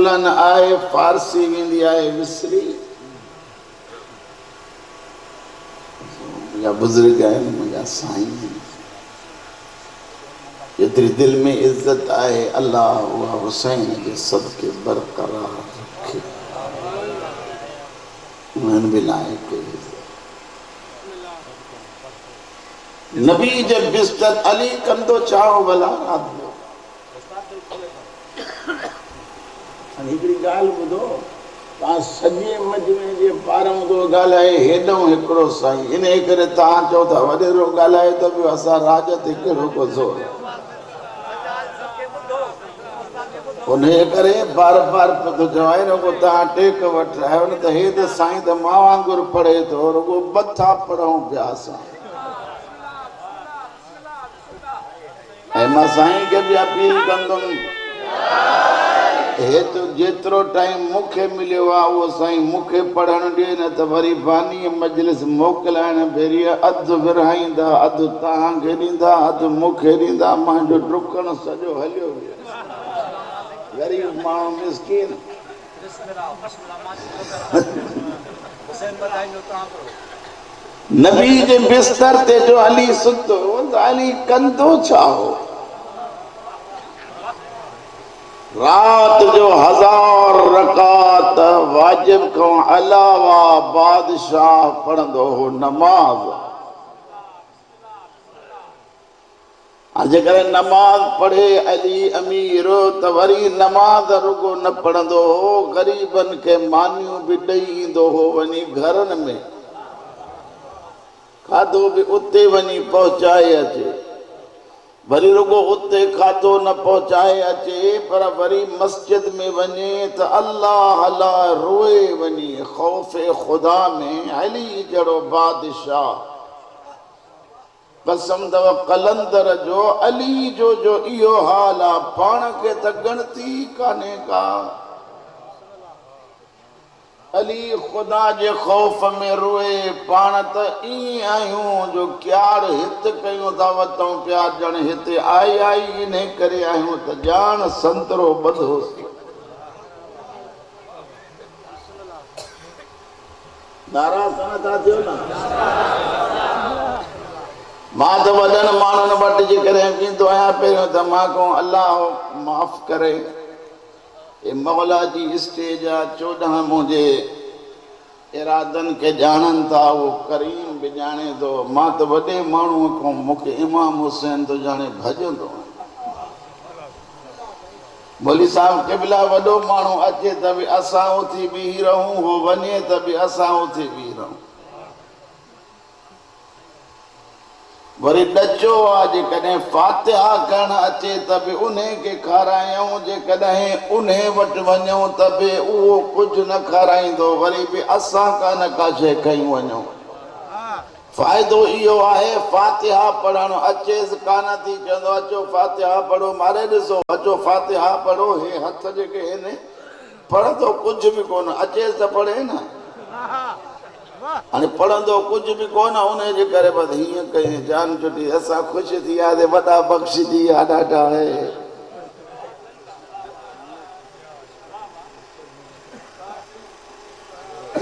मुलन आए फारसी वेंदी आए विसरी मुझा बुजुर्ग आहिनि मुझा साईं जेतिरी दिल में इज्जत आए अल्लाह उहा हुसैन जे सदके बरकरार रखे उन्हनि बि लाइ कोई नबी जे बिस्तर अली कंदो चाहो भला रात जो हिकिड़ी ॻाल्हि ॿुधो तव्हां सॼे मजमे जे पारां तो ॻाल्हाए हेॾो हिकिड़ो साईं इन करे तव्हां चओ था वॾेरो ॻाल्हाए त बि असां राज ते कहिड़ो को ज़ोर उन करे बार बार थो चवां रुगो तव्हां टेक वठ रहियो न त हे त साईं त मां वांगुरु पढ़े थो रुगो मथां पढ़ूं पिया असां ऐं मां साईं खे बि अपील कंदुमि हेतिरो जेतिरो टाइम मूंखे मिलियो आहे उहो साईं मूंखे पढ़णु ॾिए न त वरी बानी मजलिस मोकिलाइण भेरी अधु विरहाईंदा अधु तव्हांखे ॾींदा अधु मूंखे ॾींदा मुंहिंजो डुकणु सॼो हलियो वियो ग़रीब माण्हू मिसकीन नबी जे बिस्तर ते जो अली सुतो अली कंदो छा हो रात जो 1000 रकात वाजिब खां अलावा बादशाह पढ़ंदो हो नमाज जेकर नमाज पढ़े अली अमीर त वरी नमाज रुगो न पढ़ंदो हो ग़रीबन के मानियूं भी ॾेई ईंदो हो वञी घरनि में खाधो भी उते वञी पहुचाए अचे वरी रुगो उते खाधो न पहुचाए अचे पर वरी मस्जिद में वञे त अल्लाह अल्लाह रोए वञी खौफ़े खुदा में अली जहिड़ो बादशाह कसम अथव कलंदर जो अली जो इहो हाल आहे पाण खे त गणती कान्हे का अली खुदा जे खौफ़ में रोए पाण त ईअं आहियूं जो क्यार हित कयूं था वठूं पिया ॼण हिते आई इन करे आहियूं त ॼाण संतरो ॿधोसीं नाराज़ था थियो न मां त वॾनि माण्हुनि वटि जे करे वेंदो आहियां पहिरियों त मां खां अलाह माफ़ करे ए मौला जी स्टेज आहे 14 मुंहिंजे इरादनि खे ॼाणनि था उहो करीम बि ॼाणे थो मां त वॾे माण्हूअ खां मूंखे इमाम हुसैन तो ॼाणे भॼंदो मौली साहब क़िबला वॾो माण्हू अचे त बि असां उथी बीही रहूं हो वञे त बि असां उथी बीही रहूं वरी ॾचो आहे जेकॾहिं फातिहा करणु अचे त बि उन खे खारायूं जेकॾहिं उन वटि वञूं त बि उहो कुझु न खाराईंदो वरी बि असां कान का शइ खयूं वञूं फ़ाइदो इहो आहे फातिहा पढ़णु अचेसि कान थी चवंदो अचो फातिहा पढ़ो मारे ॾिसो अचो फातिहा पढ़ो हे हथ जेके आहिनि पढ़ंदो कुझु बि कोन अचेसि त पढ़े न हाणे पढ़ंदो कुझु बि कोन उनजे करे बसि हीअं कई जान छुटी असां ख़ुशि थी वियासीं वॾा बख़्शिजी विया ॾाढा आहे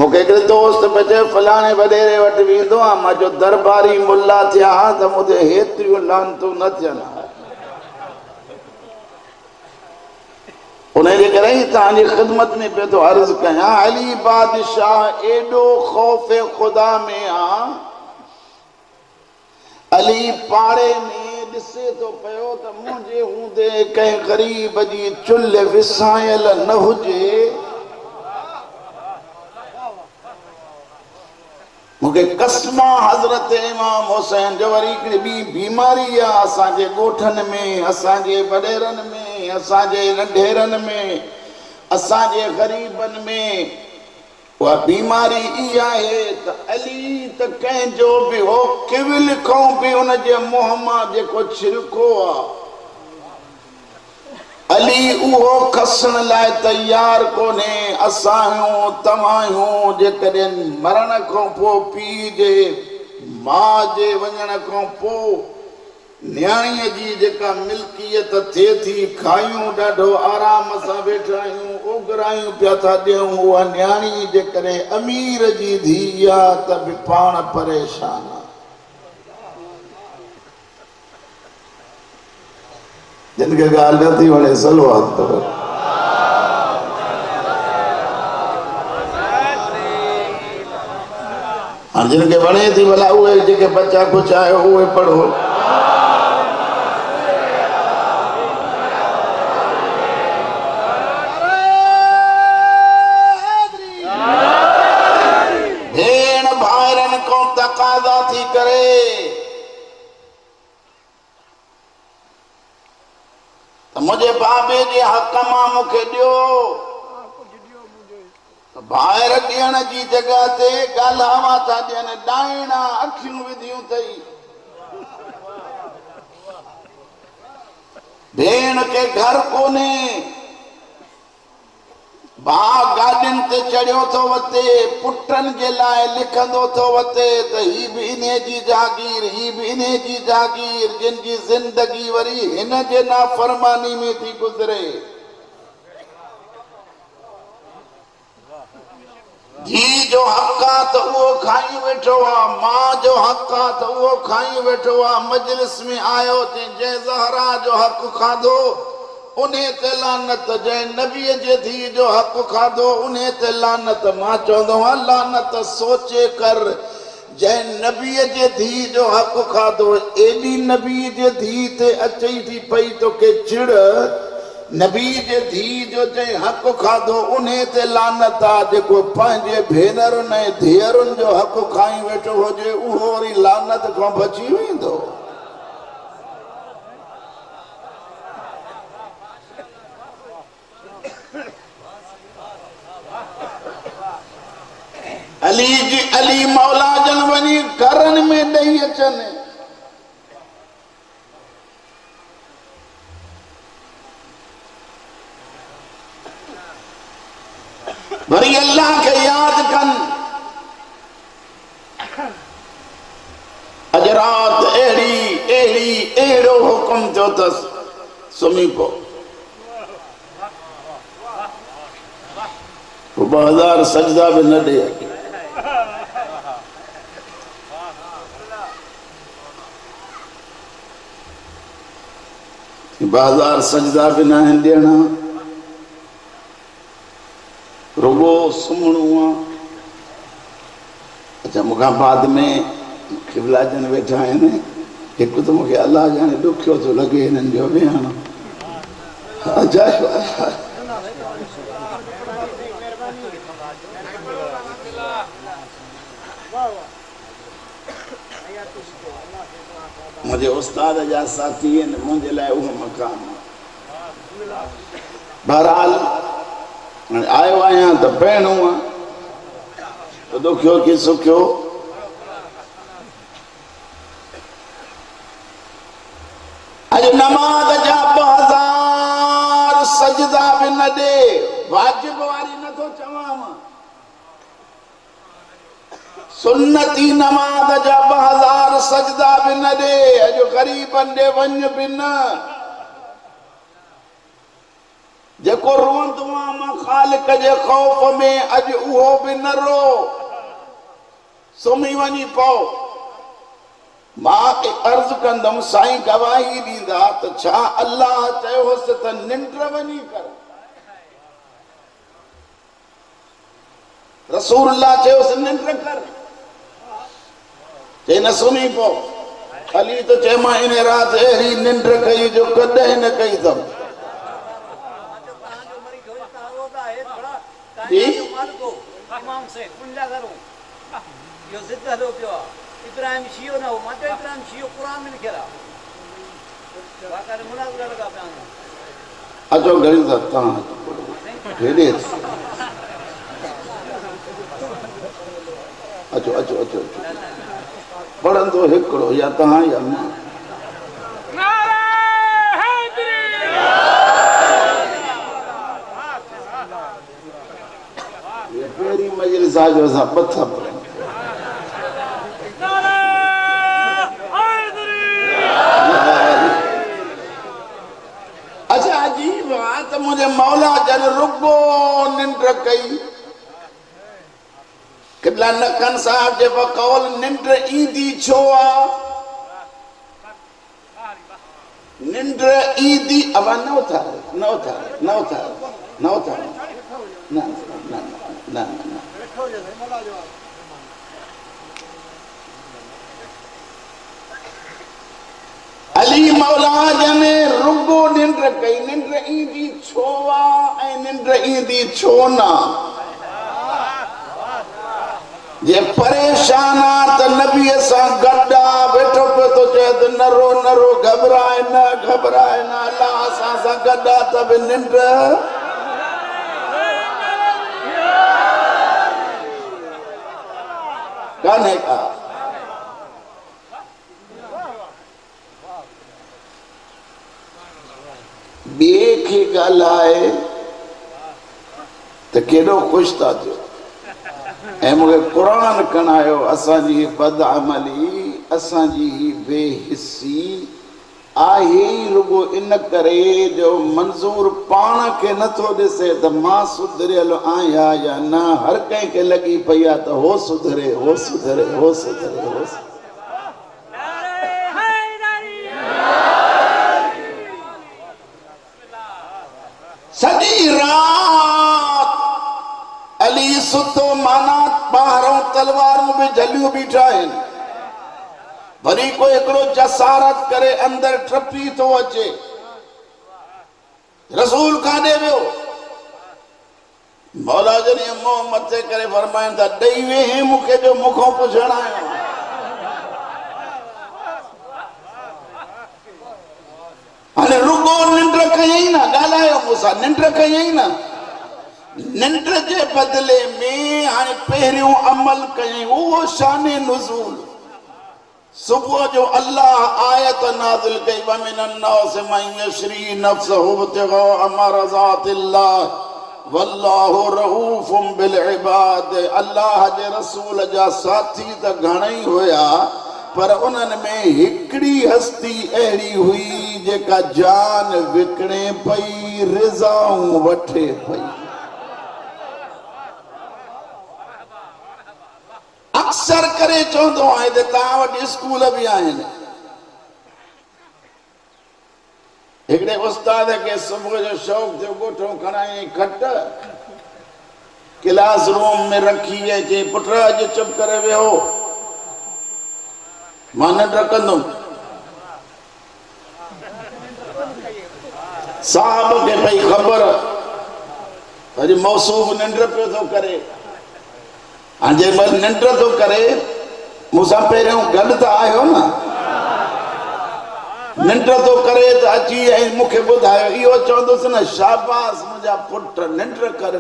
मूंखे हिकिड़े दोस्त पियो चए फलाणे वॾेरे वटि वेंदो आहियां मां जो दरबारी मुल्ला थिया त मूंखे हेतिरियूं लानतूं न थियनि उनजे करे तव्हांजी ख़िदमत में पियो थो अर्ज़ु कयां अली बादशाह एॾो खौफ़े खुदा में आहे अली पाड़े में ॾिसे थो पियो त मुंहिंजे हूंदे कंहिं ग़रीब जी चुल्ह विसायल न हुजे मूंखे कसम हज़रत इमाम हुसैन जो वरी हिकिड़ी ॿी बीमारी आहे असांजे ॻोठनि में असांजे वॾेरनि में असांजे नंढेरनि में असांजे ग़रीबनि में उहा बीमारी इहा आहे त अली त कंहिंजो बि हो किविल खां बि उनजे मुंहं मां जेको छिलको आहे अली उहो खसण लाइ तयार कोन्हे असां तव्हां जेकॾहिं मरण खां पोइ पीउ जे माउ जे वञण खां पोइ न्याणीअ जी जेका मिल्कियत थिए थी, खायूं ॾाढो आराम सां वेठा आहियूं, ओघरायूं पिया था ॾियूं, उहा न्याणी जे करे अमीर जी धी आहे त बि पाण परेशान आहे। जिन खे ॻाल्हि नथी वणे सलवात करो। हाणे जिन खे वणे थी भला उहे जेके बच्चा कुझु आयो उहे पढ़ो। भेण भाइरनि खां तक़ाज़ा थी करे त मुंहिंजे बाबे जे हक़ मां मूंखे ॾियो। भाइर ॾियण जी जॻह ते ॻाल्हावा था ॾियनि, ॾाइणा अखियूं विधियूं अथई। भेण खे घर कोन्हे, भाउ गाॾियुनि ते चढ़ियो थो वते, पुटनि जे लाइ लिखंदो थो वते त ही बि इन्हे जी जागीर, ही बि इन्हे जी जागीर, जिन जी ज़िंदगी वरी हिन जे नाफ़रमानी में थी गुज़रे। जी जो हक़ आहे त उहो खाई वेठो आहे, मां जो हक़ आहे त उहो खाई वेठो आहे। मजलिस में आयो जंहिं ज़हरा जो हक़ खाधो उन ते लानत, जंहिं नबीअ जे धीअ जो हक़ खाधो उन ते लानत। मां चवंदो आहियां लानत सोचे कर, जंहिं नबीअ जे धीअ जो हक़ खाधो, एॾी नबीअ जे धीअ ते अचई थी पई तोखे चिड़। नबी जे धीअ जो जंहिं हक़ खाधो उन ते लानत आहे। जेको पंहिंजे भेनरुनि ऐं धीअरुनि जो हक़ खाई वेठो हुजे उहो वरी लानत खां बची वेंदो। अली मौला जन वञी घरनि में ॾेई अचनि। वरी अल्लाह खे यादि कनि। अॼु राति अहिड़ो हुकुम थियो अथसि, सुम्ही पओ। 2000 सजदा बि न ॾे। 2000 सजदा बि न आहिनि ॾियणा, रुगो सुम्हणो आहे। अच्छा, मूंखां बाद में क़िबला जन वेठा आहिनि। हिकु त मूंखे अलाह ॼाणे ॾुखियो थो लॻे हिननि जो विहण। मुंहिंजे उस्ताद जा साथी आहिनि, मुंहिंजे लाइ उहो मकान। बहरहाल आयो आहियां त पहिणो आहे, ॾुखियो की सुखियो। अॼु नमाज़ जा 2000 सजदा बि न ॾे। वाजिब वारी नथो चवां, सुन्नती नमाज़ जा 2000 सजदा बि न ॾे। अॼु ग़रीबनि ॾे वञ बि न। जेको रोअंदो आहे मां ख़ालिक जे ख़ौफ़ में, अॼु उहो बि न रो, सुम्ही वञी पओ। मां अर्ज़ कंदुमि, साईं गवाही ॾींदा त छा अल्लाह चयोसि त निंड वञी कर? रसूलुल्लाह चयोसि निंड कर, चई न सुम्ही पओ। अली त चए मां इन राति अहिड़ी निंड कई जो कॾहिं न कई अथमि। इब्राहिम शियो न हो, मां इब्राहिम शियो कुरान में लिखियल आहे। वाक़ई मुनाज़रा लगा पिया। अचो घड़ी था तव्हां हेॾे अचो अचो अचो अचो। पढ़ंदो हिकिड़ो या तव्हां या मां। पहिरीं मजलिस आहे जो असां पथा पढ़ूं। मौला जन रुगो निंड कई किला नकन साहब जे बकौल निंड ईंदी छो आ निंड ईंदी अब न उथार ना अली मौला जने रुगो निंड कई निंड ईंदी छो आ ऐं निंड ईंदी छो ना जे परेशाना त नबी सां गड्डा बैठो पे तो चए नरो नरो घबराए न अल्लाह सां गड्डा त बि निंड कान्हे का ॿिए खे ॻाल्हाए त केॾो ख़ुशि था थियो ऐं मूंखे क़ुरान कणायो असांजी बदअमली असांजी बेहिसी आहे ई रुगो इन करे जो मंज़ूर पाण खे नथो ॾिसे त मां सुधरियल आहियां या न हर कंहिंखे लॻी पई आहे त हो सुधरे सॼी रात अली सुतो माना ॿाहिरों तलवारूं बि झलियूं बीठा आहिनि वरी कोई हिकिड़ो जसारत करे अंदर टपी थो अचे रसूल काॾे वियो मौला जॾहिं मुंहुं मथे करे फरमाइनि था ॾेई वेही मूंखे जो मुखों पुछण आयो हाणे रुगो निंड कयई न ॻाल्हायो मूंसां निंड कयई न निंड जे बदले में हाणे पहिरियों अमल कयई उहो शाने नुज़ूल सुबुह जो अल्लाह आयत नाज़िल कई वमिनन नास मन यशरी नफ्सहु इब्तिग़ाअ मरज़ातिल्लाह वल्लाहु रऊफ़ुम बिल इबाद अल्लाह जे रसूल जा साथी त घणई हुया पर उन्हनि में हिकिड़ी हस्ती अहिड़ी हुई जेका जान विकिणे पई रिज़ाऊं वठे पई अक्सर करे चवंदो आहे त तव्हां वटि स्कूल बि आहिनि हिकिड़े उस्ताद खे सुबुह जो शौक़ थियो ॻोठो खणाई खट क्लास रूम में रखी चई पुट अॼु चुप करे वियो मां न डकंदुमि साहब खे पई ख़बर अॼु मौसूफ़ निंड पियो थो करे हाणे जेमहिल निंड थो करे मूंसां पहिरियों गॾु त आयो न निंड थो करे त अची ऐं मूंखे ॿुधायो इहो चवंदुसि न शाबाश मुंहिंजा पुट निंड कर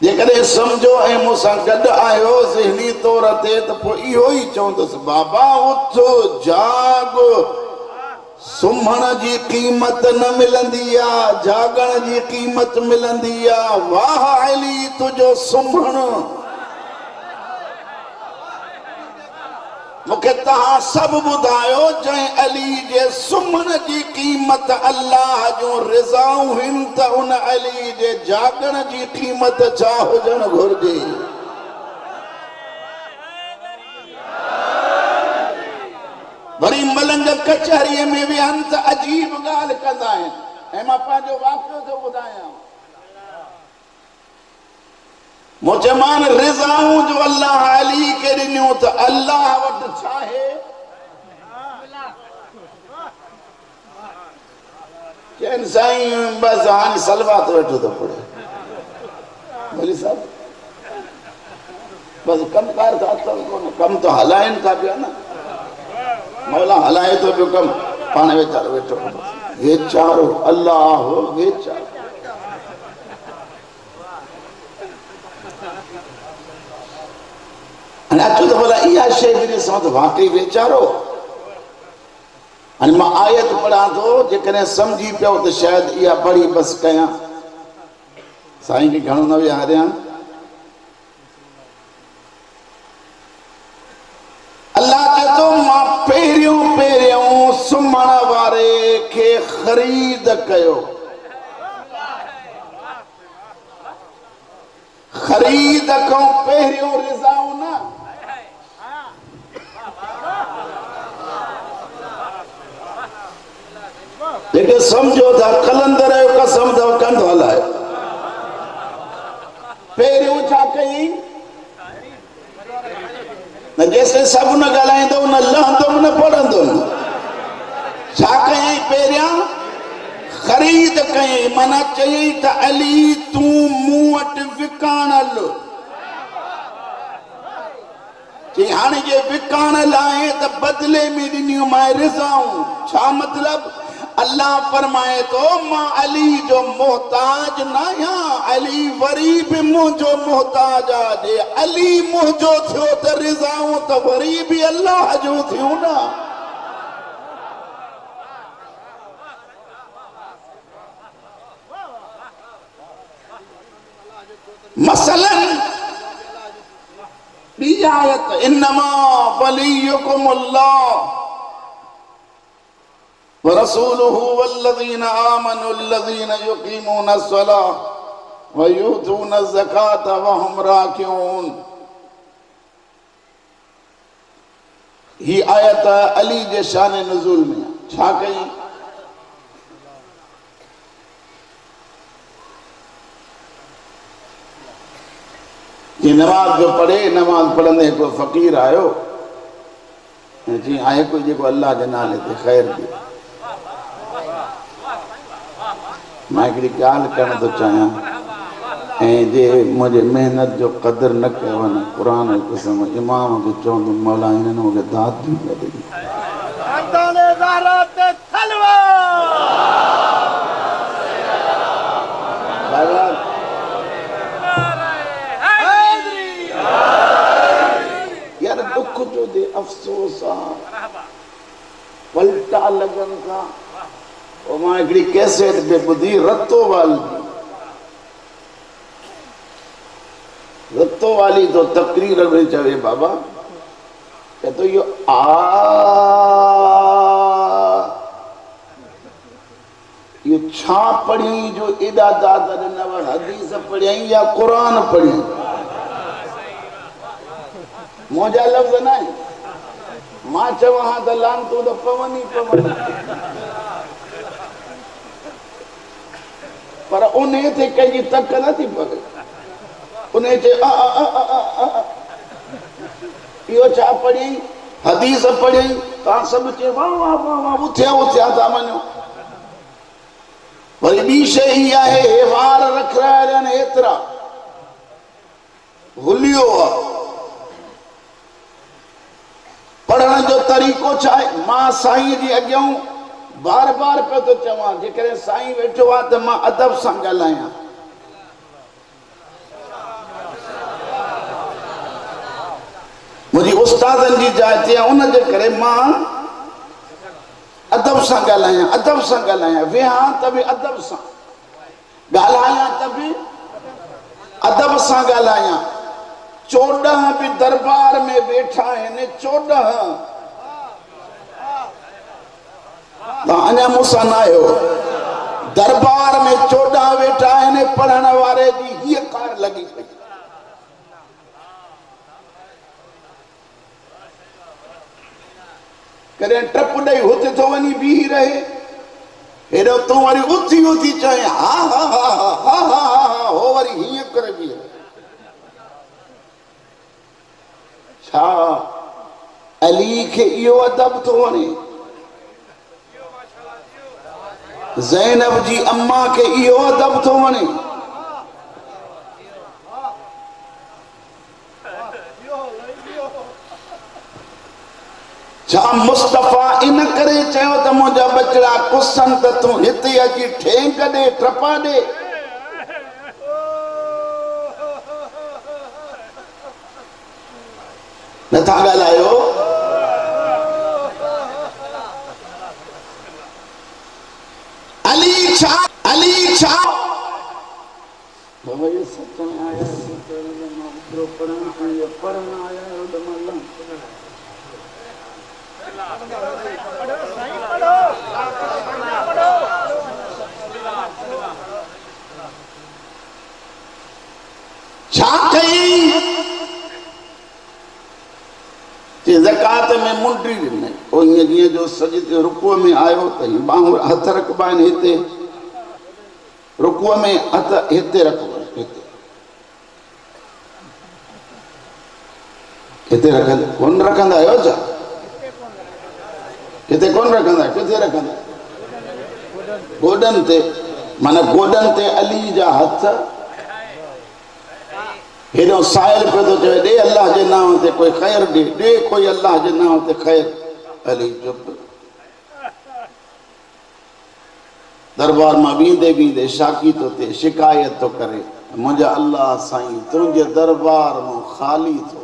जेकॾहिं सम्झो ऐं मूंसां गॾु आयोसि हिन तौर ते त पोइ इहो ई चवंदुसि बाबा उथ जाग सुम्हण जी क़ीमत न मिलंदी आहे जागण जी क़ीमत मिलंदी आहे वाह अली तुंहिंजो सुम्हण मूंखे तव्हां सभु ॿुधायो जंहिं अली जे सुम्हण जी क़ीमत अल्लाह जूं रिज़ाऊं आहिनि त उन अली जे जागण जी क़ीमत छा हुजणु घुरिजे वरी मलंग कचहरीअ में विहनि त अजीब ॻाल्हि कंदा आहिनि ऐं मां पंहिंजो वाक़ियो थो ॿुधायां मूं चयोमान रिज़ाऊं जो अल्लाह अली खे ॾिनियूं त अल्लाह वटि छा आहे चइनि साईं बसि हाणे सलवात वेठो थो पढ़े भली साहब बसि कमकार त अथव कोन कमु त हलाइनि था पिया न मौला हलाए तो पियो कम पाण वीचारो वेठो वीचारो अल्लाह वीचारो हाणे अचो त भला इहा शइ बि ॾिसां त वाकई वीचारो हाणे मां आयत पढ़ां थो जेकॾहिं सम्झी पियो त शायदि इहा पढ़ी बसि कयां साईं खे घणो न विहारियां अल्लाह चए थो मां पहिरियों सुम्हण वारे खे ख़रीद कयो। ख़रीद खां पहिरियों रिज़ाऊं न, जेके समझो था कलंदर जो कसम अथव कंधु हलाए। पहिरियों छा कई न, जेसिताईं सभु न ॻाल्हाईंदो न लहंदुमि न पढ़ंदुमि। छा कयईं? पहिरियां ख़रीद कयईं, माना चयईं त अली तूं मूं वटि विकाण हल। चई हाणे जे विकाण लाइ त बदिले में ॾिनियूं मां रिज़ाऊं। छा मतिलब? अल्लाह फरमाए तो मां अली जो मोहताज न आहियां, अली वरी भी मुझो मोहताज आ। जे अली मुझो थियो त रिज़ाऊं त वरी भी अल्लाह जो थियूं न। मसलन ॿी आयत, इन्नमा वलियुकुम अल्लाह व रसूलुहु वल्लज़ीना आमनु अल्लज़ीना युक़ीमूना अस्सलाह व युतूना ज़कात व हुम राकिऊन। ही आयत अली जे शान नुज़ूल में। छा कई? ये नमाज जो पढ़े, नमाज पढ़ंदे को फ़कीर आयो जी आए कोई जेको अल्लाह जे नाले ते ख़ैर ॾे। मां हिकिड़ी ॻाल्हि करण थो चाहियां, ऐं जे मुंहिंजे महिनत जो क़दुरु न कयो न क़ुरान जी क़सम इमाम खे चवंदुमि मौला हिननि मूंखे दाद बि न ॾिनी। यार दुख जो दे अफ़सोस आहे, पलटा लगन था। और मां हिकिड़ी कैसेट पे ॿुधी रतो वाली तो तकरीर में चवे बाबा के तो यो ये छा पढ़ी जो एॾा दादा ॾिनव, हदीस पढ़ियई या क़ुरान पढ़ियई? मुंहिंजा लफ़्ज़ न आहिनि, मां चवां त लानतूं त पवनि ई पवनि। पर उन ते कंहिंजी तक नथी पवे। उन चए इहो छा पढ़ियई, हदीस पढ़ियई, तव्हां सभु चए वाह वाह वाह वाह उथिया था वञो। वरी ॿी शइ इहा आहे, हे वार रखरायल आहिनि एतिरा, हुलियो आहे। पढ़ण जो तरीक़ो छा आहे? मां साईं जी अॻियां बार बार पियो थो चवां, जेकॾहिं साईं वेठो आहे त मां अदब सां ॻाल्हायां। मुंहिंजी उस्तादनि जी जाइ ते उन जे करे मां अदब सां ॻाल्हायां, अदब सां ॻाल्हायां। वेहां त बि अदब सां ॻाल्हायां, त बि अदब सां ॻाल्हायां। 14 भी दरबार में वेठा आहिनि, 14 तव्हां अञा मूंसां न आहियो। दरबार में 14 वेठा आहिनि, पढ़ण वारे जी हीअ कार लॻी पई। कॾहिं टप ॾेई हुते थो वञी बीही रहे, हेॾो तूं वरी उथी उथी चए हा हा हा हा हा हा, हो वरी हीअं करे बीहे। छा अली खे इहो अदब थो वणे? ज़ैनब जी अम्मा खे इहो अदब थो वणे? छा मुस्तफ़ा इन करे चयो त मुंहिंजा बचड़ा कुसनि त तूं हिते अची ठेंक ॾे, ट्रपा ॾे? नथा ॻाल्हायो? अली छा, अली छा बाबा ये सच में आया पढ़ना आया है। के ज़कात में मुंडी ॾिनई पोइ ईअं जीअं जो सॼे रुकुअ में आयो त ॿाहूं हथ रखबा आहिनि हिते रुकुअ में हथ हिते रखबा हिते किथे रखंदा कोन रखंदा आहियो छा किथे कोन रखंदा किथे रखंदा गोॾनि ते माना गोॾनि ते अली जा हथ हेॾो साहिल पियो थो चए ॾे अलाह जे नाम ते कोई ख़ैर ॾे कोई अलाह जे नाम ते ख़ैर अली चुप दरबार मां वेंदे वेंदे शाकी थो थिए शिकायत थो करे मुंहिंजा अलाह साईं तुंहिंजे दरबार मां ख़ाली थो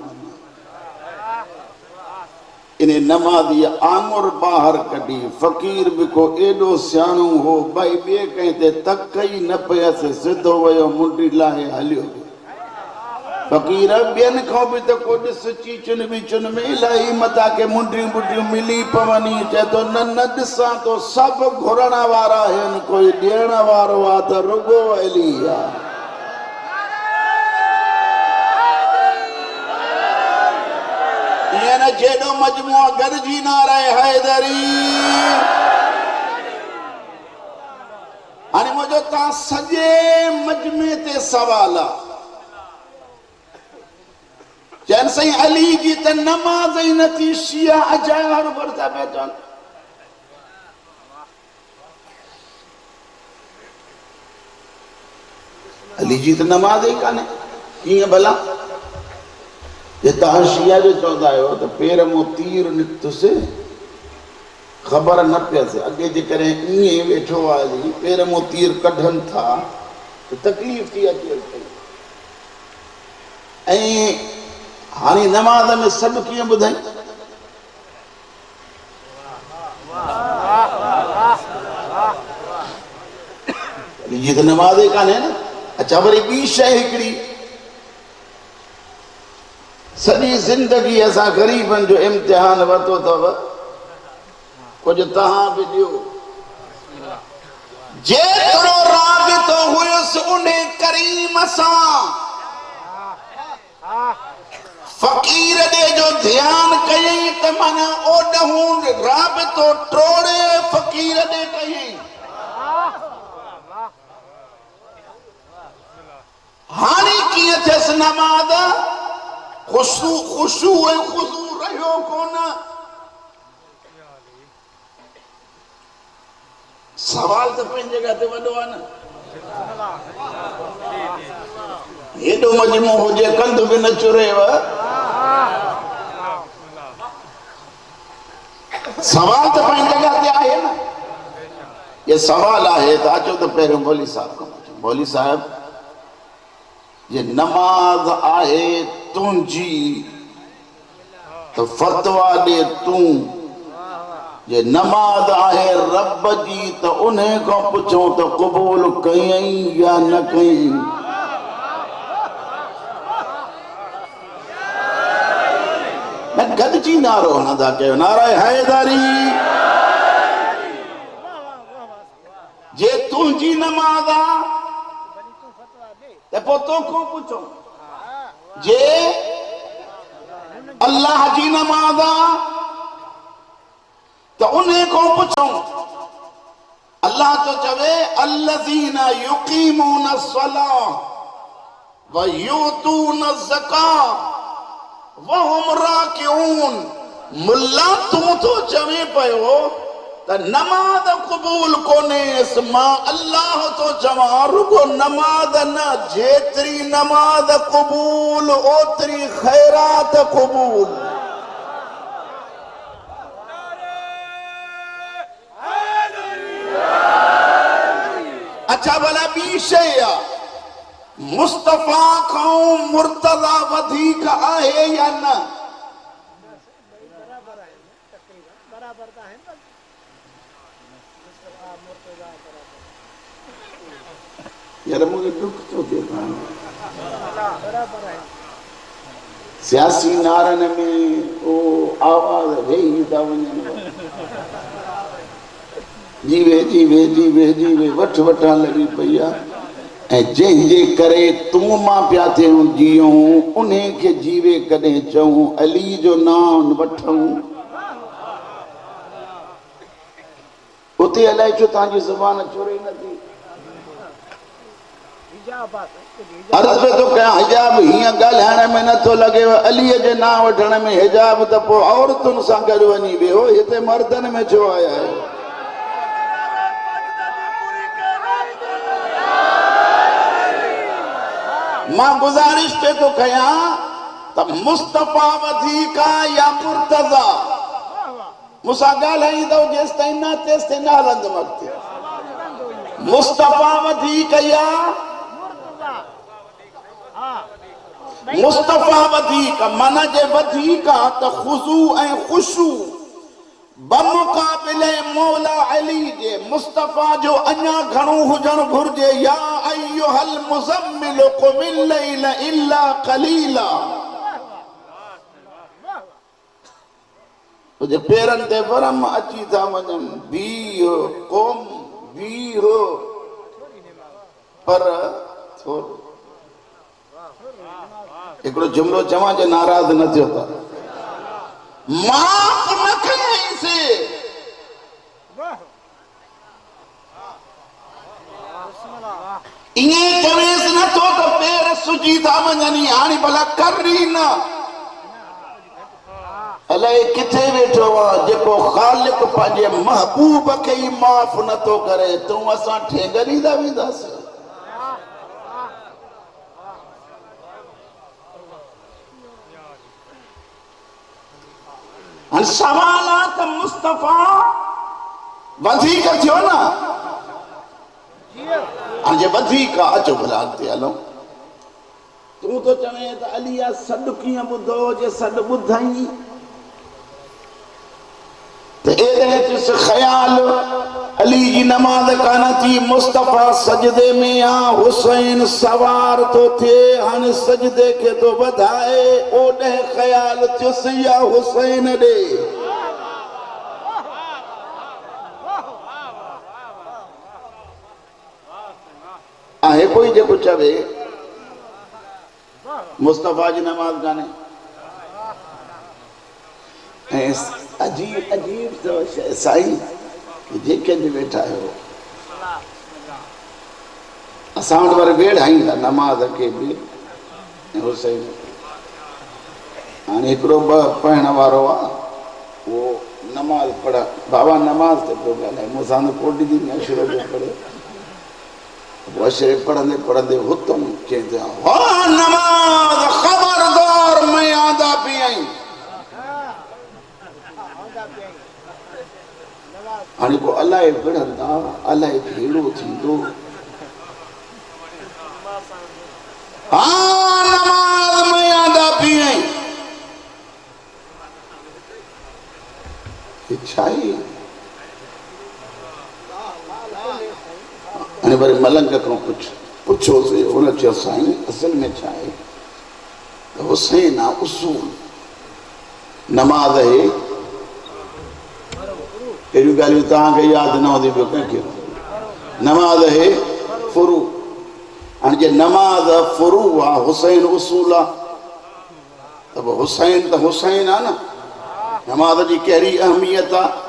इन नमाज़ी आंगुर ॿाहिर कढी फ़क़ीर बि को एॾो सियाणो हो भई ॿिए कंहिं ते तक ई न पियसि सिधो वियो मुंडी लाहे हलियो फ़क़ीर ॿियनि खां बि त को ॾिस चीचुनि वीचुनि में इलाही मथां के मुंडियूं बुंडियूं मिली पवनी चए थो न न ॾिसां थो सभु घुरण वारा आहिनि कोई ॾियण वारो आहे त रुॻो अली आहे ईअं न जेॾो मजमूआ गॾिजी नाराए हैदरी हाणे मुंहिंजो तव्हां सॼे मजमे ते सवाल आहे चइनि साईं अली जी त नमाज़ ई नथी शिया अजायर वरता पिया चवनि अली जी त नमाज़ ई कान्हे कीअं भला जे तव्हां शिया जो चवंदा आहियो त पेर मां तीर निकितुसि ख़बर न पियसि अॻे जे करे ईअं ई वेठो आहे पेर मां तीर कढनि था त तकलीफ़ थी अचे ऐं हाणे नमाज़ में सभु कीअं ॿुधाई जी त नमाज़ ई कान्हे न अच्छा वरी ॿी शइ हिकिड़ी सॼी ज़िंदगी असां ग़रीबनि जो इम्तिहान वरितो अथव कुझु तव्हां बि ॾियो जेतिरो राबितो हुयुसि उन करीम सां फ़क़ीर ॾे जो ध्यानु कयईं त माना ओॾहूं राबितो टोड़े फ़क़ीर ॾे कयईं हाणे कीअं थियसि नमाज़ ख़ुशू ऐं ख़ुशू रहियो कोन सवाल त पंहिंजी जॻह ते वॾो आहे न हेॾो मजमू हुजे कंध बि न चुरेव सवाल त पंहिंजी जॻह ते आहे न ये सवाल आहे त अचो त पहिरियों मौली साहब खां पुछो मौली साहब ये नमाज आहे तुंहिंजी त फतवा ॾे तूं ये नमाज आहे रब जी त उन खां पुछो त क़बूल कयई या न कयई न गॾिजी नारो हणंदा कयो नाराए हैदरी जे तुंहिंजी नमाज आहे त पोइ तोखां पुछो जे अल्लाह जी नमाज़ आहे त उन खां पुछो अल्लाह तो चवे अल्लज़ीना युक़ीमून अस्सलाह व यूतून ज़कात व हुम राकिऊन मुल्ला तू तो चवे पयो त नमाज क़बूल कोने मां अल्लाह तो चवां रुगो नमाज न जेतरी नमाज क़बूल ओतरी खैरात क़बूल अच्छा भला ॿी शइ आहे मुस्तफ़ा खां मुर्तज़ा वधीक आहे या न यार मुझे दुख तो देता है सियासी नारन में वो आवाज रही था वञनि जीवे जीवे जीवे जीवे वठ वठा लगी पई आहे जंहिंजे करे तूं मां पिया थियूं जियूं उन्हें खे जीवे कॾहिं चऊं अली जो नाम वठूं। उते अलाए छो तव्हांजी ज़ुबान चोरी नथी। अर्ज़ पे तो कयां हिजाब हीअं ॻाल्हाइण में नथो लॻे अलीअ जे नाम वठण में हिजाब त पोइ औरतुनि सां गॾु वञी वियो हिते मर्दनि में छो आया आहियो। मां गुज़ारिश पे तो कयां त मुस्तफ़ा वधीक या मुर्तज़ा मूंसां ॻाल्हाईंदव जेसि ताईं न तेसि ताईं न हलंदुमि अॻिते। मुस्तफ़ा वधीक या मुस्तफ़ा वधीक मन जे वधीक त ख़ुशू ऐं ख़ुशू बमुक़ाबिले मौला अली जे मुस्तफ़ा जो अञा घणो हुजणु घुर्जे। या अय्युहल मुज़म्मिल क़ुमिल लैल इल्ला क़लीला। तुझे पेरनि ते वरम अची था वञनि बीहो क़ौम बीहो पर थोरो। हिकिड़ो जुमिलो चवां जो नाराज़ न थियो त माफ़ न कयईंसि ईअं चवेसि नथो त पेर सुजी था वञनि हाणे भला करी न। अलाए किथे वेठो आहे जेको ख़ालिक पंहिंजे महबूब खे ई माफ़ नथो करे तूं असां ठेंगरींदा वेंदासीं। सवाल आहे त मुस्तफ़ा वधीक थियो न हाणे जे वधीक अचो भला अॻिते हलूं। तूं तो चवें त अलीअ सॾु कीअं ॿुधो जे सॾु ॿुधई त एॾे तुस ख़याल अली जी नमाज़ कान थी मुस्तफ़ा सजदे में आ हुसैन सवार तो थिए हाणे सजदे खे तो वधाए ओॾे ख़याल थियुसि या हुसैन ॾे। आहे कोई जेको चवे मुस्तफ़ा जी नमाज़ कान्हे। ऐं अजीब अजीब तो साईं जेके बि वेठा आहियो असां वटि वरी वेड़ आईंदा नमाज़ खे बि हुसैन। हाणे हिकिड़ो पढ़ण वारो आहे उहो नमाज़ पढ़ बाबा नमाज़ ते पियो ॻाल्हाए मूंसां त कोॾी दी न शुरू पियो पढ़े पोइ अशरे पढ़ंदे पढ़ंदे हुतम चई नमाज़ ख़बरदार मैं आंदा पई आई। हाणे को अलाए विढ़ंदा अलाए कहिड़ो थींदो। हाँ नमाज़ में आंदा पई आई छाई हाणे वरी मलंग खां पुछोसीं हुन चयो साईं असल में छा आहे त हुसैन आहे उसूल नमाज़ आहे अहिड़ियूं ॻाल्हियूं तव्हांखे यादि न हूंदी ॿियो कंहिंखे नमाज़ आहे फुरू। हाणे जे नमाज़ फुरू आहे हुसैन उसूल आहे त पोइ हुसैन त हुसैन आहे न नमाज़ जी कहिड़ी अहमियत आहे।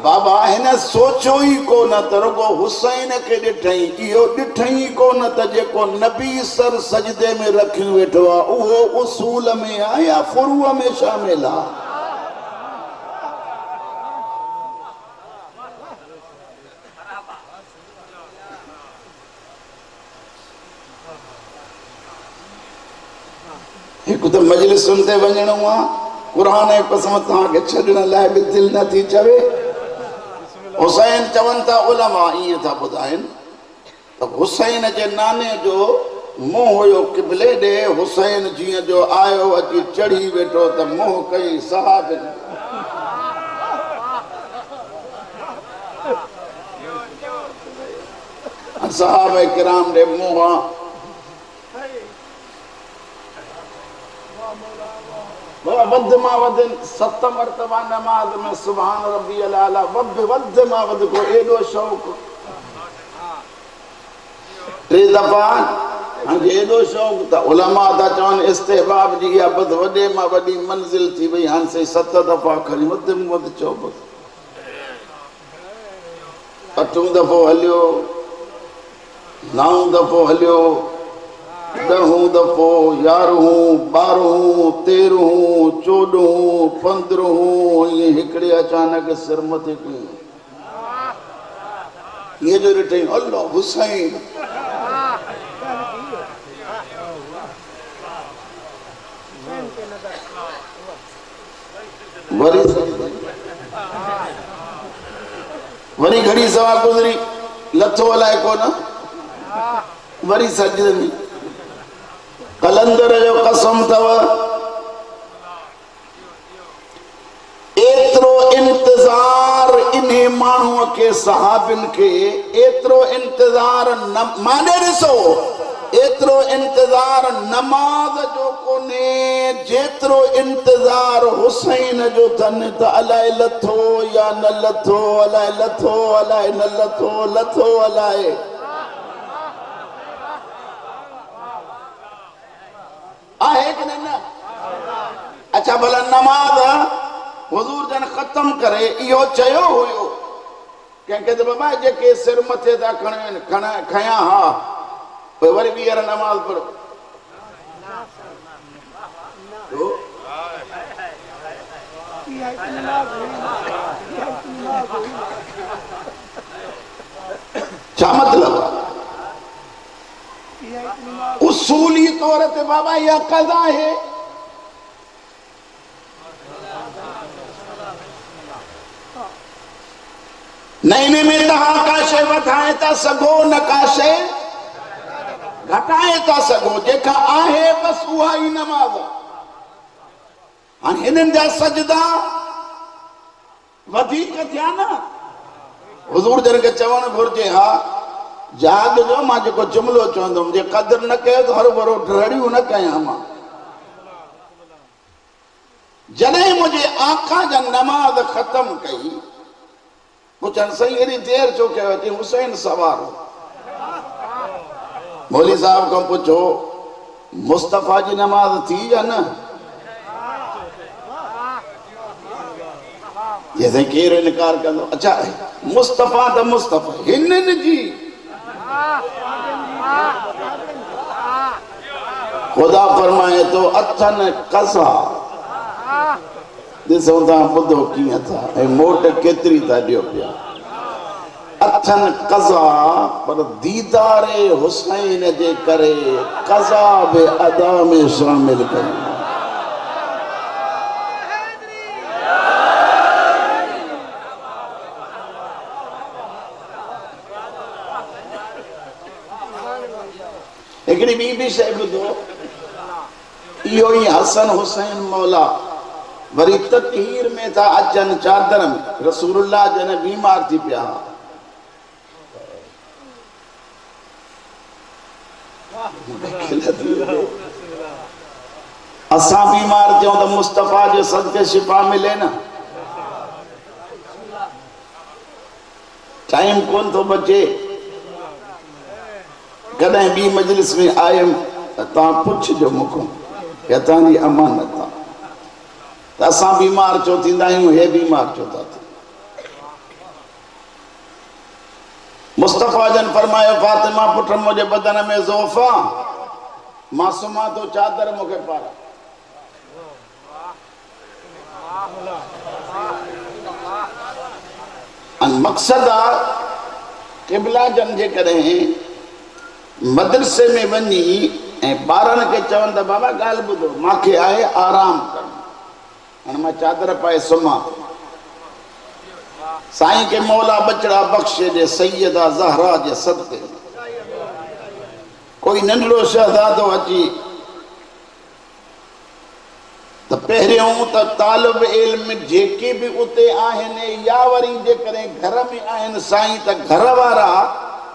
बाबा हिन सोचियो ई कोन त रुगो हुसैन खे ॾिठई इहो ॾिठई कोन त जेको नबी सर सजदे में रखी वेठो आहे उहो उसूल में आहे या फुरूअ में शामिल आहे। हिकु त मजलिसुनि ते वञणो आहे क़ुरान जी कसम तव्हांखे छॾण लाइ बि दिलि नथी चवे। हुसैन चवनि था उलमा ईअं था ॿुधाइनि त हुसैन जे नाने जो मुंहुं हुयो क़िबले ॾे हुसैन जीअं जो आयो अची चढ़ी वेठो त मुंहुं कई सहाब सहाब किराम ॾे मुंहुं वध मां वध 7 मरतबा नमाज में सुभान रब्बी अला वध मां वध को एॾो शौक़ 3 दफ़ा हाणे एॾो शौक़ु त उलमा था चवनि इस्तेहबाब जी इहा बद वॾे मां वॾी मंज़िल थी वई हाणे सही 7 दफ़ा खणी वधि में वधि चओ बसि 8 दफ़ो हलियो 9 दफ़ो हलियो 10 दफ़ो 11 12 13 14 15 इहे हिकिड़े अचानक सिर मथे कयूं ये जो ॾिठई अल्लाह हुसैन वरी घड़ी सवा गुज़री लथो हलाए कोन वरी सजदे कलंदर जो कसम अथव एतिरो इंतज़ार इन्हे माण्हूअ खे सहाबिन खे एतिरो इंतज़ार न माने ॾिसो एतिरो इंतज़ार नमाज़ जो कोन्हे जेतिरो इंतज़ार हुसैन जो अथनि त अलाए लथो या न लथो अलाए लथो अलाए न लथो लथो अलाए आहे कि न अच्छा भला नमाज़ हुज़ूर जन ख़त्म करे इहो चयो हुयो कंहिंखे त बाबा जेके सिर मथे था खयां हा पोइ वरी ॿीहर नमाज़ पढ़ो छा मतिलब उसूली तौर ते बाबा इहा क़ज़ा आहे न इन में तव्हां का शइ वधाए था सघो न का शइ घटाए था सघो जेका आहे बसि उहा ई नमाज़ हाणे हिननि जा सजदा वधीक थिया न हुज़ूर जन खे चवणु घुरिजे हा यादि जो मां जेको जुमिलो चवंदुमि जे क़दुरु न कयो त हर भरो ढड़ियूं न कयां मां जॾहिं मुंहिंजे आका जा नमाज़ ख़त्म कई पुछनि साईं एॾी देरि छो कयो अची हुसैन सवार मौली साहब खां पुछो मुस्तफ़ा जी नमाज़ थी या न ये साईं केरु इनकार कंदो अच्छा मुस्तफ़ा त मुस्तफ़ा हिननि जी ख़ुदा फरमाए थो अथनि कज़ा ॾिसो तव्हां ॿुधो कीअं था ऐं मोट केतिरी था ॾियो पिया अथनि कज़ा पर दीदारे हुसैन जे करे कज़ा बि अदा में शामिल कयूं हिकिड़ी ॿी बि शइ ॿुधो इहो ई हसन हुसैन मौला वरी ततहीर में था अचनि चादर में रसूलुल्लाह जन बीमार थी पिया असां बीमार थियूं त मुस्तफ़ा जे सदके शिफ़ा मिले न टाइम कोन थो बचे कॾहिं ॿी मजलिस में आयुमि त तव्हां पुछिजो मूंखां कि तव्हांजी अमानत आहे त असां बीमार छो थींदा आहियूं हे बीमार छो था थियनि मुस्तफ़ा जन फरमायो फातिमा पुट मुंहिंजे बदन में ज़ोफ़ आहे मां सुम्हां थो चादर मूंखे पारां मक़सदु आहे क़िबला जन जे कॾहिं मदरसे में वञी ऐं ॿारनि खे चवनि त बाबा ॻाल्हि ॿुधो मूंखे आहे आराम करणु हाणे मां चादर पाए सुम्हां साईं खे मौला बचड़ा बख़्शे ॾे सैयदा ज़हरा जे सदके कोई नंढड़ो शहज़ादो अची त पहिरियों त तालिब इल्म जेके बि उते आहिनि या वरी जेकॾहिं घर में आहिनि साईं त घर वारा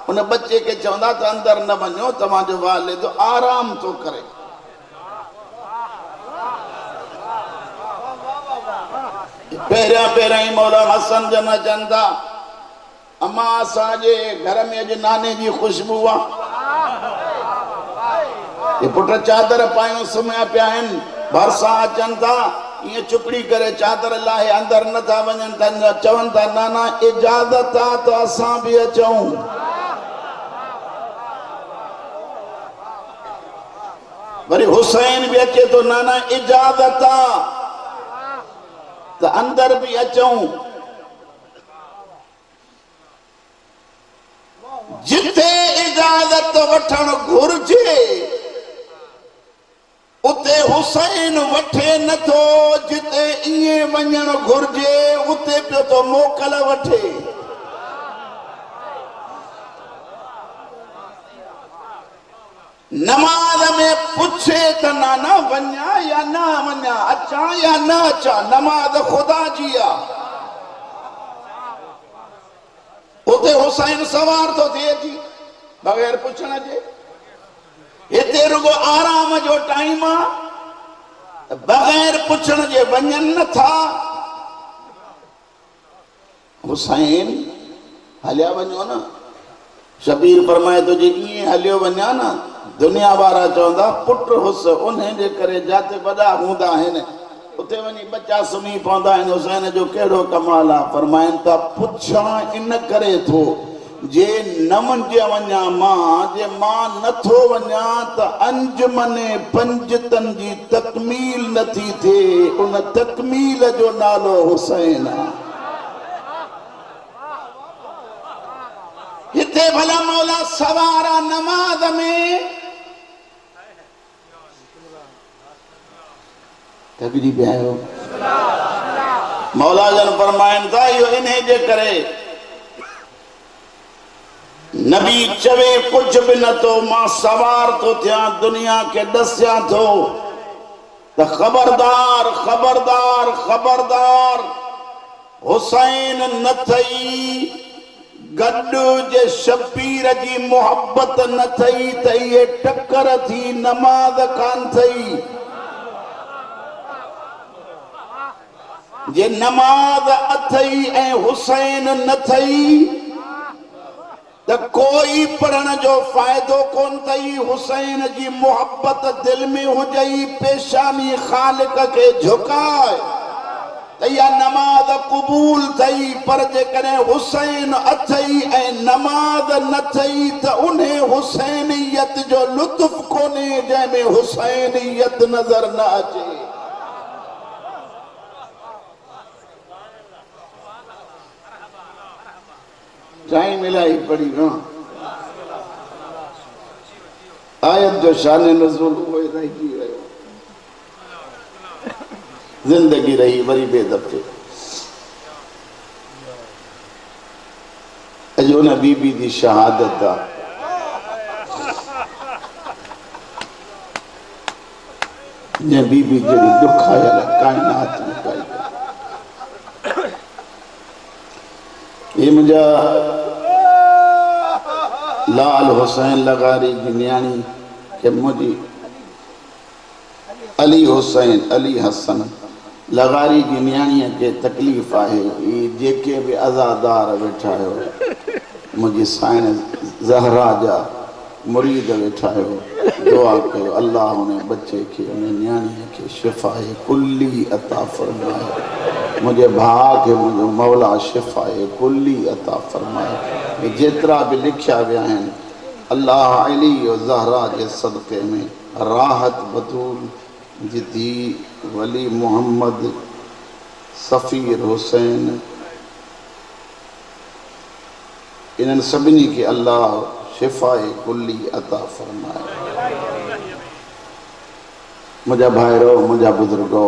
उन बच्चे खे चवंदा त अंदरि न वञो तव्हांजो वालिद आराम थो करे पहिरियां ई मौला हसन जन अचनि था अमा असांजे घर में अॼु नाने जी ख़ुशबू आहे ये पुट चादर पायूं सुम्हिया पिया आहिनि भरसां अचनि था ये चुपड़ी करे चादर लाहे अंदर न था वञनि त चवनि था नाना इजाज़त आहे त असां बि अचूं वरी हुसैन भी अचे तो नाना इजाज़त आहे त अंदर भी अचूं जिथे इजाज़त वठण घुर्जे उते हुसैन वठे नथो जिते इए वञण घुर्जे उते पियो तो मोकल वठे नमाज में पूछे त नाना वञा या न वञा अचा या न अचा नमाज खुदा जी आ उते हुसैन सवार तो थिए थी बगैर पुछण जे इते रुगो आराम जो टाइम आ बगैर पुछण जे वञनि नथा हुसैन हलिया वञो न शबीर फरमाए तो जे इए हलियो वञा न दुनिया वारा चवंदा पुट हुस उन जे करे जाते वॾा हूंदा आहिनि उते वञी बच्चा सुम्ही पवंदा आहिनि हुसैन जो कहिड़ो कमाल आहे फरमाइनि था पुछण इन करे थो जे न वञा मां जे मां नथो वञा त अंजुमने पंजतन जी तकमील नथी थिए उन तकमील जो नालो हुसैन आहे हिते भला मौला सवारा नमाज में तकड़ी पे आयो मौला जन फरमाइनि था इहो इन्हे जे करे नबी चवे कुछ भी न तो मां सवार तो थिया दुनिया के दसिया थो त खबरदार खबरदार खबरदार हुसैन न थई गड्डू जे शबीर जी मोहब्बत न थई त ये टक्कर थी नमाज कान थई जे नमाज अथई ऐं हुसैन न थई त कोई पढ़ण जो फायदो कोन थई हुसैन जी मोहब्बत दिल में हुजई पेशानी खालिक के झुकाए त या नमाज क़बूल थई पर जेकॾहिं हुसैन अथई ऐं नमाज न थई त उन्हें हुसैनियत जो लुत्फ कोन्हे जंहिंमें हुसैनियत नज़र न अचे चाई मिलाई पड़ी न आयत जो शान नज़ुल हुए रही रहियो जिंदगी रही वरी बेदफ़े अॼु उन बीबी जी शहादत आहे जंहिं बीबी जहिड़ी ॾुखायल काइनात में काई ये मुझा लाल हुसैन लगारी की न्याणी के मुझी अली हुसैन अली हसन लगारी की न्याणी के तकलीफ़ है जेके भी अज़ादार वेठा हो मुझी साइन ज़हरा जा मुरीद वेठा हो दुआ कयो अल्लाह उन्हें बच्चे के उन्हें न्याणी के शिफ़ाए कुल्ली अता फरमाए मुझे भाग के मुझे मौला शिफ़ाए कुल्ली अता फरमाए जेतरा भी लिखा विया आहिनि अल्लाह अली और ज़हरा के सदक़े में राहत बतूल जिदी वली मोहम्मद सफ़ीर हुसैन इन्हनि सभिनी के अल्लाह शिफ़ाए कुल्ली अता फरमाए मुझा भाइरो मुझा बुजुर्गो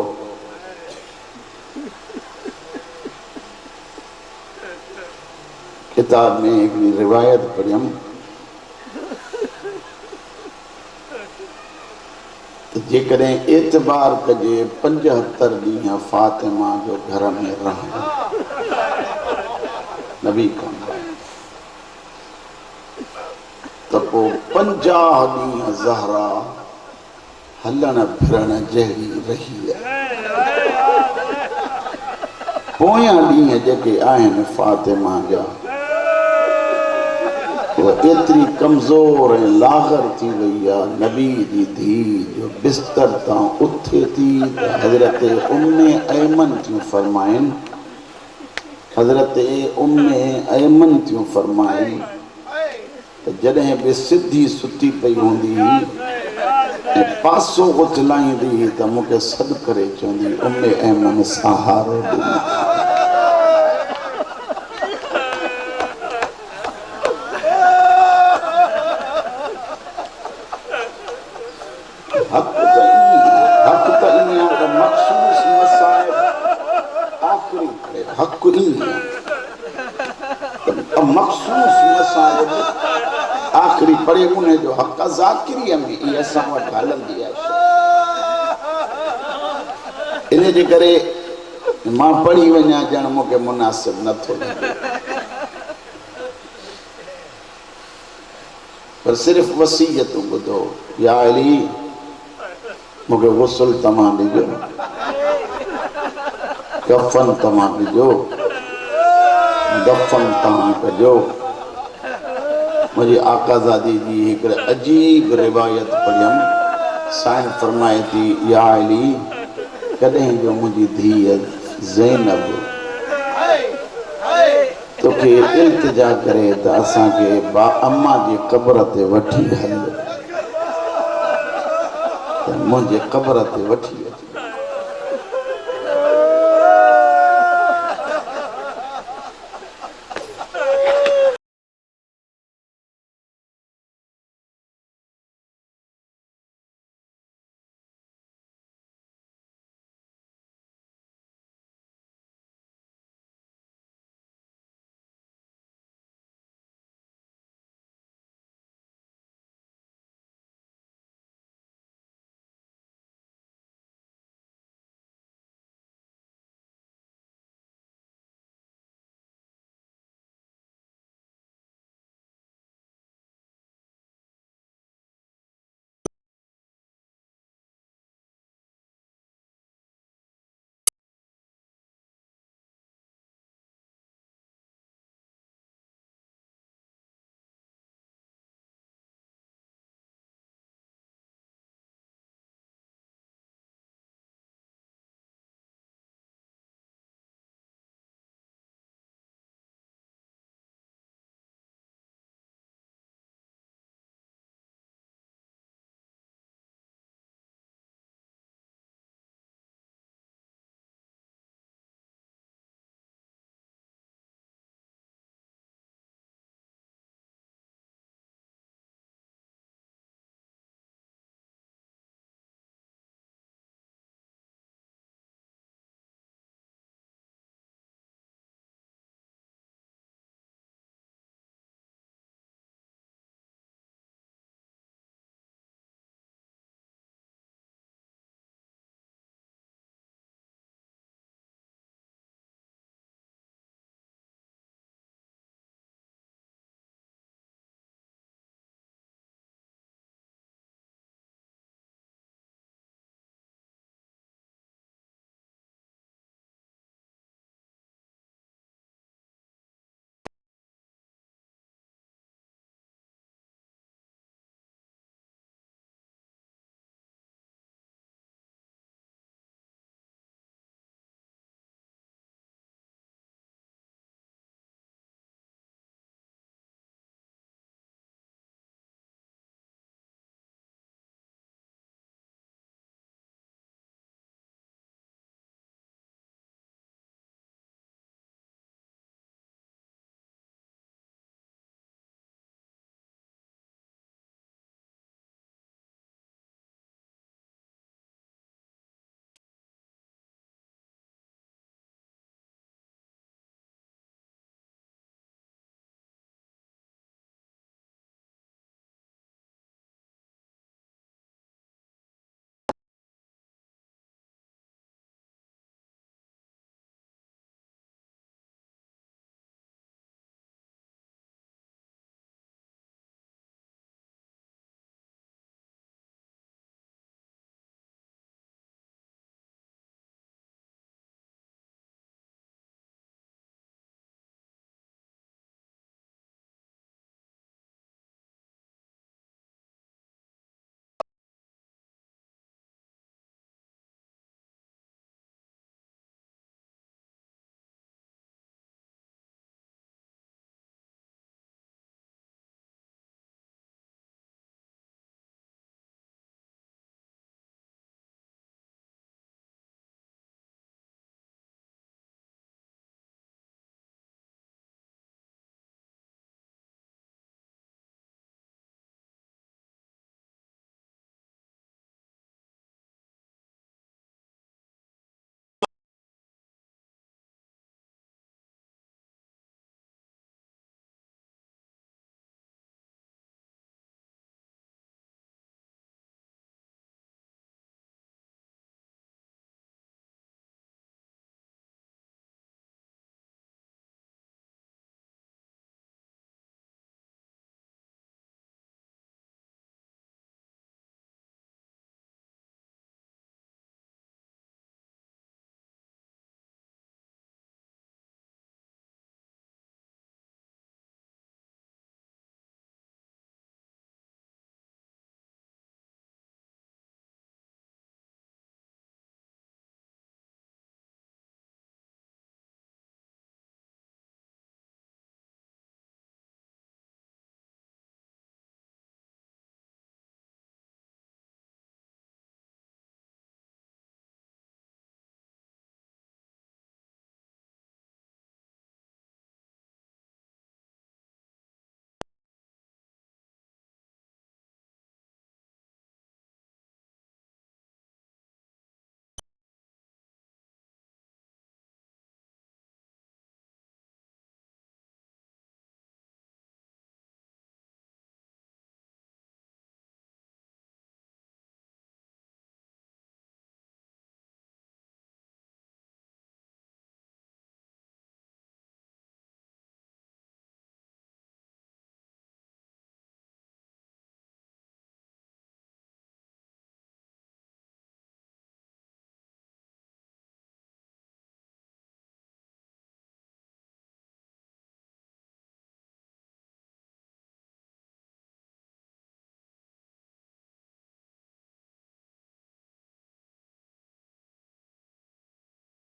किताब में एक रिवायत पढ़ियम तो जेकॾहिं एतबार कजे 75 ॾींहं फातिमा जो घर में रहण नबी कम तो पोइ 50 ॾींहं ज़हरा हलण फिरण जहिड़ी रही पोयां ॾींहं जेके आहिनि फातिमा जा वो एतरी कमज़ोर ऐं लागर थी वई आहे नबी जी धी जो बिस्तर तां उथे थी त हज़रत उम्मे ऐमन थियूं फरमाइनि हज़रत उम्मे ऐमन थियूं फरमाइनि त जॾहिं बि सिधी सुती पई हूंदी ऐं पासो उथलाईंदी हुई त मूंखे सॾु करे चवंदी उम्मे ऐमन सहारो ॾिनो हक़ त ईअं आहे त मख़सूस मसाइब आख़िरी करे हक़ ईअं आहे त मख़सूस मसाइब आख़िरी पढ़े उन जो हक़ ज़ाकिरीअ में इहा असां वटि हलंदी आहे इन जे करे मां पढ़ी वञा ॼण मूंखे मुनासिब नथो लॻे पर सिर्फ़ वसीयतूं ॿुधो या अली मूंखे गुस्ल तव्हां ॾिजो कफ़न तव्हां ॾिजो दफ़न तव्हां कजो मुंहिंजी आकाज़ादी जी हिकिड़े अजीब रिवायत पढ़ियमि साईं फरमाए थी या अली कॾहिं जो मुंहिंजी धीअ ज़ैनब तोखे इल्तिजा करे त असांखे बा अम्मा जी क़ब्र ते वठी हल त मुंहिंजे क़ब्र ते वठी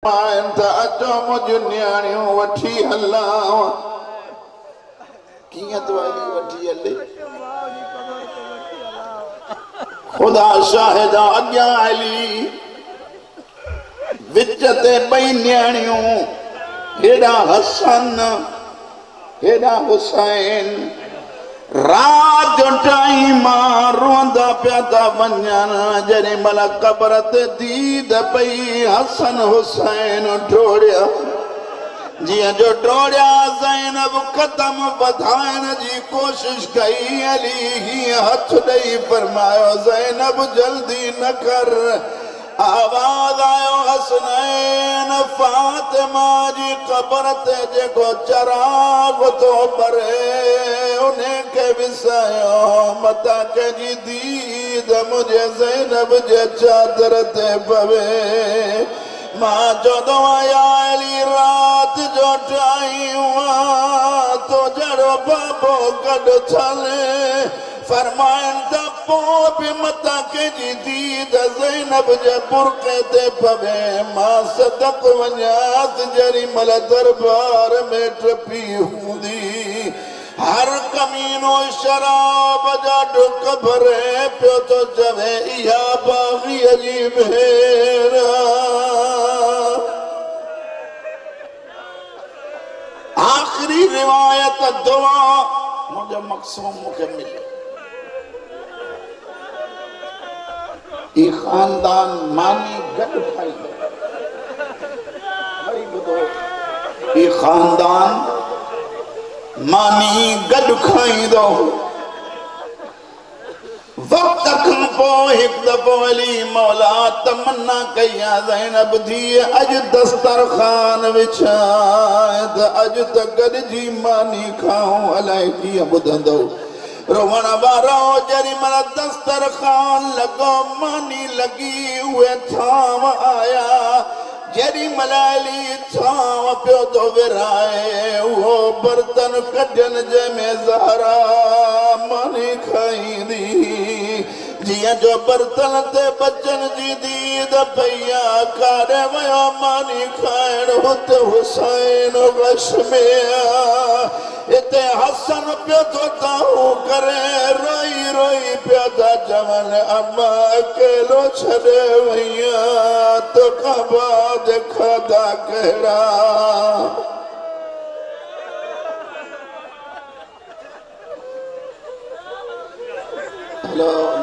त अचो मुंहिंजूं नियाणियूं वठी हलां कीअं तो हली वठी हले खुदा शाहिदा अॻियां हली विच ते ॿई नियाणियूं हेॾा हसन हेॾा हुसैन रात जो टाइम रोंदा पिया था वञनि जॾहिं महिल क़बर ते दीद पई हसन हुसैन टोड़िया जियां जो टोड़िया ज़ैनब क़दम वधाइण जी कोशिश कई अली हीअं हथ ॾेई फरमायो ज़ैनब जल्दी न कर आवाज़ आयो हसनैन फातिमा जी क़बर ते जेको चराग तो बरे उन्हें के विसायो मता के जी दीद मुझे ज़ैनब जे चादर ते पवे मां चवंदो आहियां अली रात जो टाइम तो जड़ो बाबो गॾु थले फरमाइनि त पोइ बि मता कंहिंजी दीद ज़ैनब जे बुरके ते पवे मां सदक वञासि जेॾी महिल दरबार में टपी हूंदी हर कमीनो शराब जा ढुक भरे पियो थो चवे इहा बाग़ीअ जी भेण आख़िरी रिवायत दुआ मुंहिंजो मक़सूम मूंखे मिलियो ई खानदान मानी गॾु खाईंदो वरी ॿुधो ई खानदान मानी गॾु खाईंदो वक़्त खां पोइ हिकु दफ़ो अली मौला तमन्ना कई आहे ज़ैनब धीअ अॼु दस्तरखान विछाए त अॼु त गॾिजी मानी खाऊं अलाए कीअं ॿुधंदो रोवण वारो जेॾी महिल दस्तरखान लॻो मानी लॻी उहे थांव आया जेॾी महिल अली थांव पियो थो विराए उहो बर्तन कढनि जंहिंमें ज़हरा मानी खाईंदी जियां जो बर्तन ते बचन जी दीद पई आहे काॾे वियो मानी खाइण हुते हुसैन वश में हिते हसन पियो थो ताहूं करे रोई रोई पिया था चवनि अम्मा अकेलो छॾे वई तोखां बाद खाधा कहिड़ा हेलो